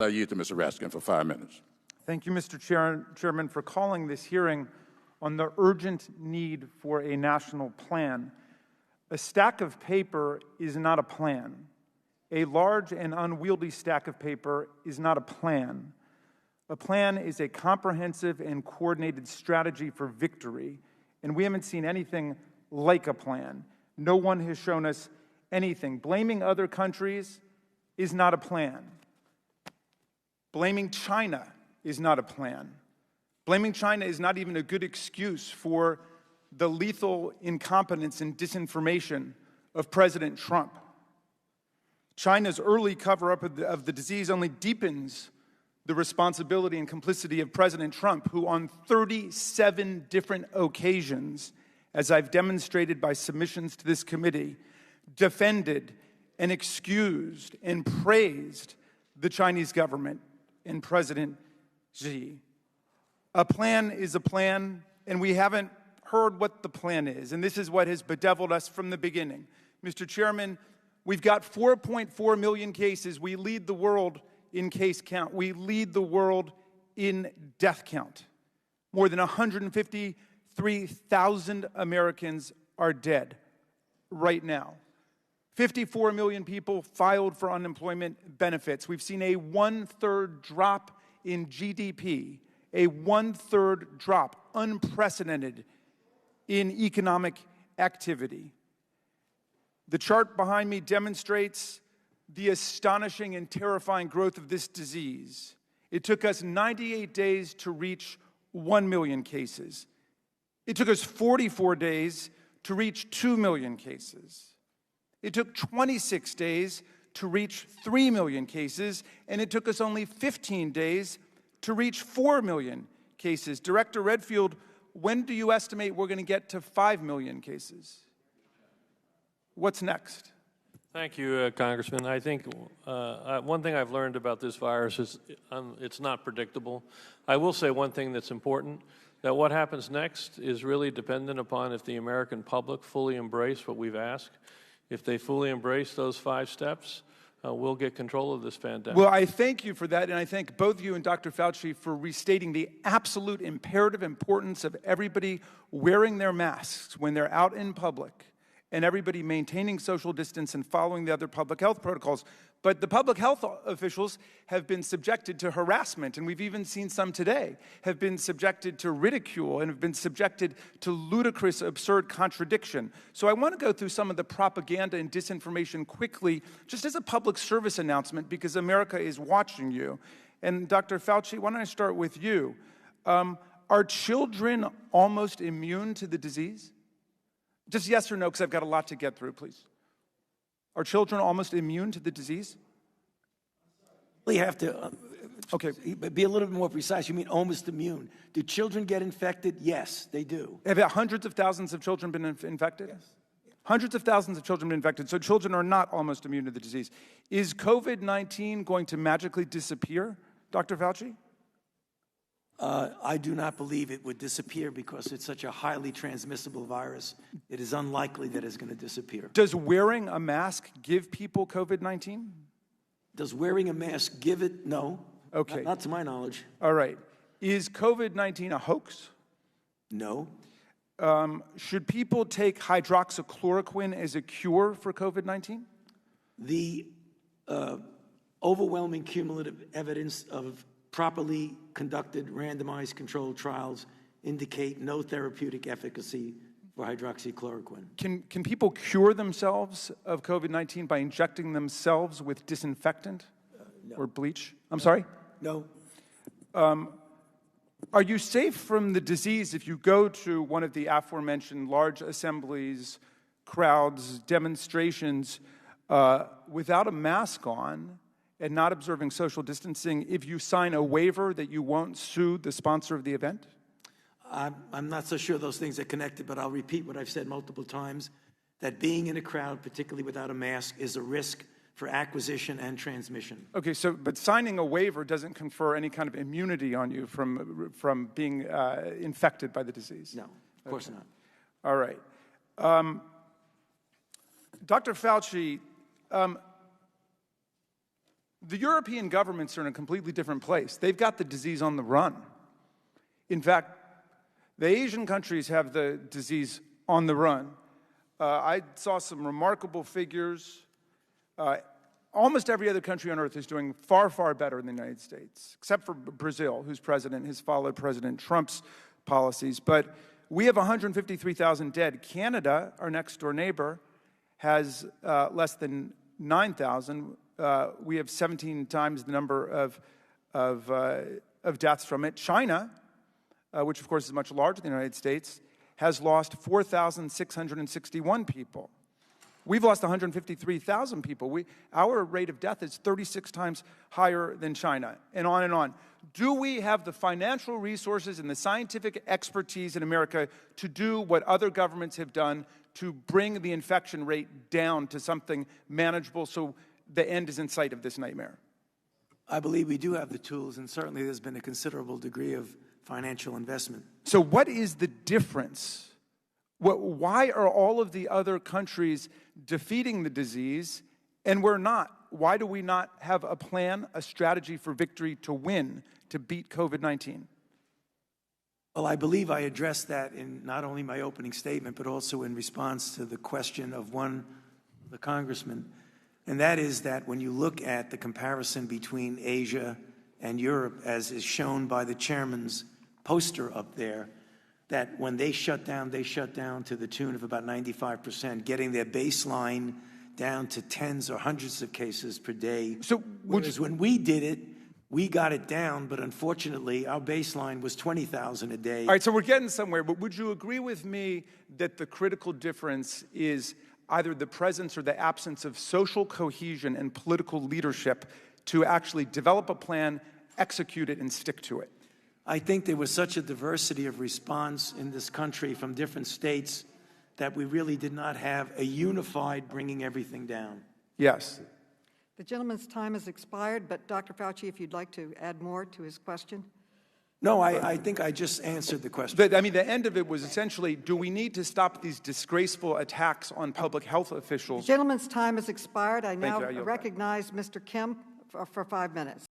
I yield to Mr. Raskin for 5 minutes. Thank you, Mr. Chairman, for calling this hearing on the urgent need for a national plan. A stack of paper is not a plan. A large and unwieldy stack of paper is not a plan. A plan is a comprehensive and coordinated strategy for victory, and we haven't seen anything like a plan. No one has shown us anything. Blaming other countries is not a plan. Blaming China is not a plan. Blaming China is not even a good excuse for the lethal incompetence and disinformation of President Trump. China's early cover-up of the disease only deepens the responsibility and complicity of President Trump, who on 37 different occasions, as I've demonstrated by submissions to this committee, defended and excused and praised the Chinese government and President Xi. A plan is a plan, and we haven't heard what the plan is, and this is what has bedeviled us from the beginning. Mr. Chairman, we've got 4.4 million cases. We lead the world in case count. We lead the world in death count. More than 153,000 Americans are dead right now. 54 million people filed for unemployment benefits. We've seen a one-third drop in GDP, a one-third drop, unprecedented in economic activity. The chart behind me demonstrates the astonishing and terrifying growth of this disease. It took us 98 days to reach 1 million cases. It took us 44 days to reach 2 million cases. It took 26 days to reach 3 million cases, and it took us only 15 days to reach 4 million cases. Director Redfield, when do you estimate we're going to get to 5 million cases? What's next? Thank you, Congressman. I think one thing I've learned about this virus is it's not predictable. I will say one thing that's important, that what happens next is really dependent upon if the American public fully embrace what we've asked. If they fully embrace those 5 steps, we'll get control of this pandemic. Well, I thank you for that, and I thank both you and Dr. Fauci for restating the absolute imperative importance of everybody wearing their masks when they're out in public, and everybody maintaining social distance and following the other public health protocols. But the public health officials have been subjected to harassment, and we've even seen some today, have been subjected to ridicule and have been subjected to ludicrous, absurd contradiction. So I want to go through some of the propaganda and disinformation quickly, just as a public service announcement, because America is watching you. And Dr. Fauci, why don't I start with you? Are children almost immune to the disease? Just yes or no, because I've got a lot to get through, please. Are children almost immune to the disease? We have to be a little bit more precise. You mean almost immune. Do children get infected? Yes, they do. Have hundreds of thousands of children been infected? Yes. Hundreds of thousands of children been infected, so children are not almost immune to the disease. Is COVID-19 going to magically disappear, Dr. Fauci? I do not believe it would disappear because it's such a highly transmissible virus. It is unlikely that it's going to disappear. Does wearing a mask give people COVID-19? Does wearing a mask give it? No. Okay. Not to my knowledge. All right. Is COVID-19 a hoax? No. Should people take hydroxychloroquine as a cure for COVID-19? The overwhelming cumulative evidence of properly conducted randomized controlled trials indicate no therapeutic efficacy for hydroxychloroquine. Can people cure themselves of COVID-19 by injecting themselves with disinfectant No. or bleach? I'm sorry? No. Are you safe from the disease if you go to one of the aforementioned large assemblies, crowds, demonstrations, without a mask on and not observing social distancing, if you sign a waiver that you won't sue the sponsor of the event? I'm not so sure those things are connected, but I'll repeat what I've said multiple times, that being in a crowd, particularly without a mask, is a risk for acquisition and transmission. Okay, but signing a waiver doesn't confer any kind of immunity on you from being infected by the disease? No, of course not. All right. Dr. Fauci, The European governments are in a completely different place. They've got the disease on the run. In fact, the Asian countries have the disease on the run. I saw some remarkable figures. Almost every other country on earth is doing far, far better than the United States, except for Brazil, whose president has followed President Trump's policies. But we have 153,000 dead. Canada, our next door neighbor, has less than 9,000. We have 17 times the number of deaths from it. China, which of course is much larger than the United States, has lost 4,661 people. We've lost 153,000 people. Our rate of death is 36 times higher than China, and on and on. Do we have the financial resources and the scientific expertise in America to do what other governments have done to bring the infection rate down to something manageable so the end is in sight of this nightmare? I believe we do have the tools, and certainly there's been a considerable degree of financial investment. So what is the difference? Why are all of the other countries defeating the disease and we're not? Why do we not have a plan, a strategy for victory to win, to beat COVID-19? Well, I believe I addressed that in not only my opening statement, but also in response to the question of the congressman. And that is that when you look at the comparison between Asia and Europe, as is shown by the chairman's poster up there, that when they shut down to the tune of about 95%, getting their baseline down to tens or hundreds of cases per day. So when we did it, we got it down, but unfortunately, our baseline was 20,000 a day. All right, so we're getting somewhere, but would you agree with me that the critical difference is either the presence or the absence of social cohesion and political leadership to actually develop a plan, execute it, and stick to it? I think there was such a diversity of response in this country from different states that we really did not have a unified bringing everything down. Yes. The gentleman's time has expired, but Dr. Fauci, if you'd like to add more to his question. No, I think I just answered the question. I mean, the end of it was essentially, do we need to stop these disgraceful attacks on public health officials? The gentleman's time has expired. I now you. recognize Mr. Kim for 5 minutes.